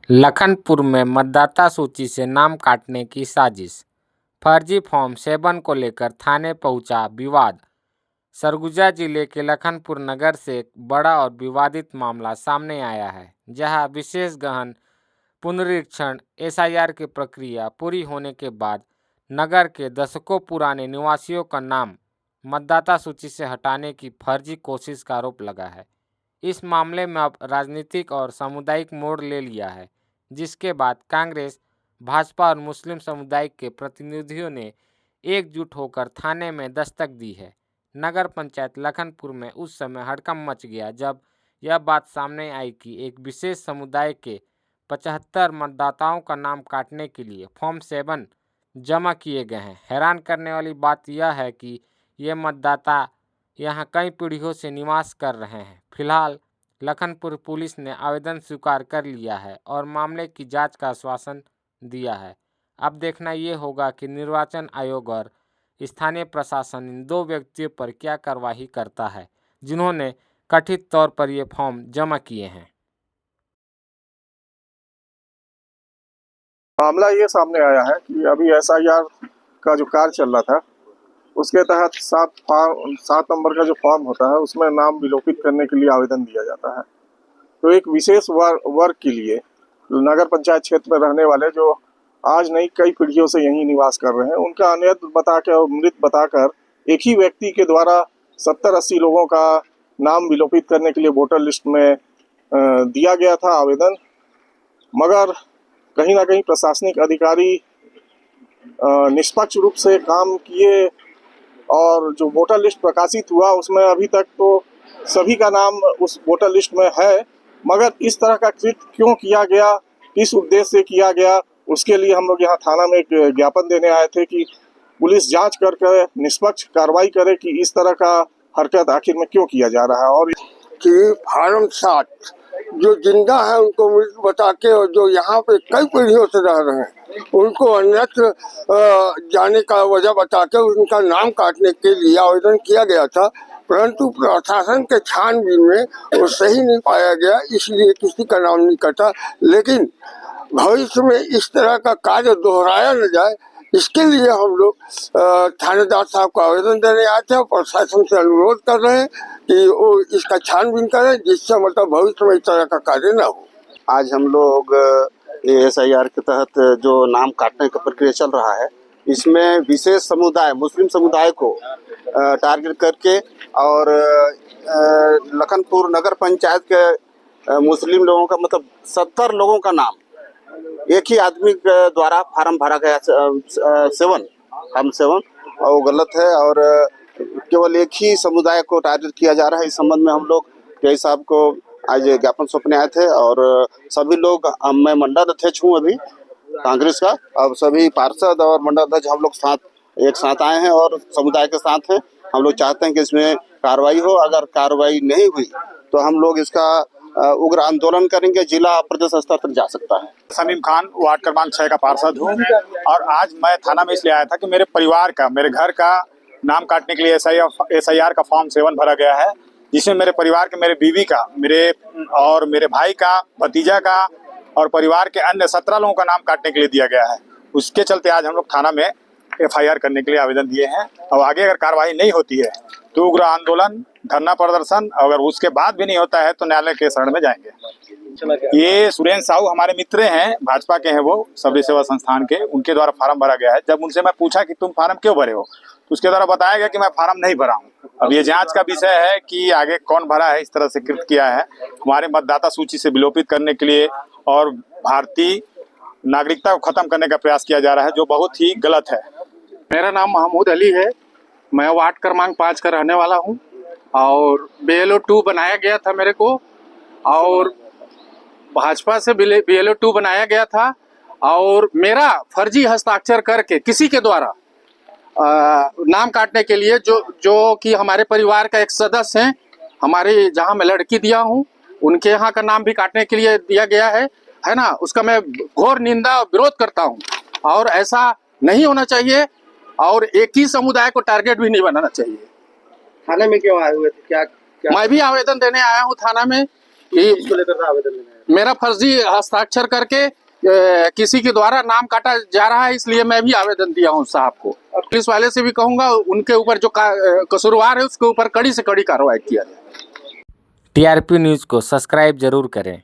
लखनपुर में मतदाता सूची से नाम काटने की साजिश, फर्जी फॉर्म 7 को लेकर थाने पहुंचा विवाद। सरगुजा जिले के लखनपुर नगर से एक बड़ा और विवादित मामला सामने आया है, जहां विशेष गहन पुनरीक्षण एसआईआर की प्रक्रिया पूरी होने के बाद नगर के दशकों पुराने निवासियों का नाम मतदाता सूची से हटाने की फर्जी कोशिश का आरोप लगा है। इस मामले में अब राजनीतिक और सामुदायिक मोड़ ले लिया है, जिसके बाद कांग्रेस, भाजपा और मुस्लिम समुदाय के प्रतिनिधियों ने एकजुट होकर थाने में दस्तक दी है। नगर पंचायत लखनपुर में उस समय हड़कंप मच गया जब यह बात सामने आई कि एक विशेष समुदाय के 75 मतदाताओं का नाम काटने के लिए फॉर्म 7 जमा किए गए हैं। हैरान करने वाली बात यह है कि ये मतदाता यहां कई पीढ़ियों से निवास कर रहे हैं। फिलहाल लखनपुर पुलिस ने आवेदन स्वीकार कर लिया है और मामले की जांच का आश्वासन दिया है। अब देखना ये होगा कि निर्वाचन आयोग और स्थानीय प्रशासन इन दो व्यक्तियों पर क्या कार्रवाई करता है, जिन्होंने कथित तौर पर ये फॉर्म जमा किए हैं। मामला ये सामने आया है कि अभी एसआईआर का जो कार्य चल रहा था, उसके तहत 7 नंबर का जो फॉर्म होता है उसमें नाम विलोपित करने के लिए आवेदन दिया जाता है। तो एक विशेष वर्ग के लिए नगर पंचायत क्षेत्र में रहने वाले जो आज नहीं कई पीढ़ियों से यहीं निवास कर रहे हैं, उनका अनियत बताकर और मृत बताकर एक ही व्यक्ति के द्वारा 70-80 लोगों का नाम विलोपित करने के लिए वोटर लिस्ट में दिया गया था आवेदन। मगर कहीं ना कहीं प्रशासनिक अधिकारी निष्पक्ष रूप से काम किए और जो वोटर लिस्ट प्रकाशित हुआ उसमें अभी तक तो सभी का नाम उस वोटर लिस्ट में है, मगर इस तरह का कृत्य क्यों किया गया, किस उद्देश्य से किया गया, उसके लिए हम लोग यहाँ थाना में एक ज्ञापन देने आए थे कि पुलिस जांच करके निष्पक्ष कार्रवाई करे कि इस तरह का हरकत आखिर में क्यों किया जा रहा है। और कि फार्म 7 जो जिंदा है उनको मृत बता के और जो यहाँ पे कई पीढ़ियों से रह रहे हैं उनको अन्यत्र जाने का वजह बता के उनका नाम काटने के लिए आवेदन किया गया था, परंतु प्रशासन के छानबीन में वो सही नहीं पाया गया, इसलिए किसी का नाम नहीं कटा। लेकिन भविष्य में इस तरह का कार्य दोहराया न जाए, इसके लिए हम लोग थानेदार साहब को आवेदन देने आए थे और प्रशासन से अनुरोध कर रहे हैं कि वो इसका छानबीन करें, जिससे मतलब भविष्य में इस तरह का कार्य न हो। आज हम लोग एसआईआर के तहत जो नाम काटने का प्रक्रिया चल रहा है, इसमें विशेष समुदाय मुस्लिम समुदाय को टारगेट करके और लखनपुर नगर पंचायत के मुस्लिम लोगों का मतलब 70 लोगों का नाम एक ही आदमी के द्वारा फार्म भरा गया 7 और वो गलत है और केवल एक ही समुदाय को टारगेट किया जा रहा है। इस संबंध में हम लोग पीआई साहब को आज ज्ञापन सौंपने आए थे और सभी लोग, मैं मंडल अध्यक्ष हूँ अभी कांग्रेस का, अब सभी पार्षद और मंडल अध्यक्ष हम लोग एक साथ आए हैं और समुदाय के साथ हैं। हम लोग चाहते हैं कि इसमें कार्रवाई हो। अगर कार्रवाई नहीं हुई तो हम लोग इसका उग्र आंदोलन करेंगे, जिला प्रदेश स्तर तक जा सकता है। समीम खान, वार्ड क्रमांक 6 का पार्षद हूँ और आज मैं थाना में इसलिए आया था कि मेरे परिवार का, मेरे घर का नाम काटने के लिए एसआईआर का फॉर्म 7 भरा गया है, जिसमें मेरे परिवार के, मेरे बीवी का, मेरे भाई का, भतीजा का और परिवार के अन्य 17 लोगों का नाम काटने के लिए दिया गया है। उसके चलते आज हम लोग थाना में एफआईआर करने के लिए आवेदन दिए हैं और आगे अगर कार्रवाई नहीं होती है तो उग्र आंदोलन, धरना प्रदर्शन, अगर उसके बाद भी नहीं होता है तो न्यायालय के शरण में जाएंगे। ये सुरेंद्र साहू हमारे मित्र हैं, भाजपा के हैं, वो सबरी सेवा संस्थान के, उनके द्वारा फार्म भरा गया है। जब उनसे मैं पूछा कि तुम फार्म क्यों भरे हो तो उसके द्वारा बताया गया कि मैं फार्म नहीं भरा हूँ। अब ये जांच का विषय है कि आगे कौन भरा है, इस तरह से कृत्य किया है हमारे मतदाता सूची से विलोपित करने के लिए और भारतीय नागरिकता को खत्म करने का प्रयास किया जा रहा है, जो बहुत ही गलत है। मेरा नाम महमूद अली है, मैं वार्ड क्रमांक 5 का रहने वाला हूं और BLO 2 बनाया गया था मेरे को और भाजपा से BLO 2 बनाया गया था और मेरा फर्जी हस्ताक्षर करके किसी के द्वारा नाम काटने के लिए जो कि हमारे परिवार का एक सदस्य हैं, हमारे जहां मैं लड़की दिया हूं उनके यहाँ का नाम भी काटने के लिए दिया गया है ना। उसका मैं घोर निंदा और विरोध करता हूं और ऐसा नहीं होना चाहिए और एक ही समुदाय को टारगेट भी नहीं बनाना चाहिए। थाने में क्यों आए हुए थे? क्या मैं भी आवेदन देने आया हूं थाना में मेरा फर्जी हस्ताक्षर करके किसी के द्वारा नाम काटा जा रहा है, इसलिए मैं भी आवेदन दिया हूँ साहब को। पुलिस वाले से भी कहूंगा उनके ऊपर जो कसूरवार है उसके ऊपर कड़ी से कड़ी कार्रवाई किया जाए। टीआरपी न्यूज़ को सब्सक्राइब जरूर करें।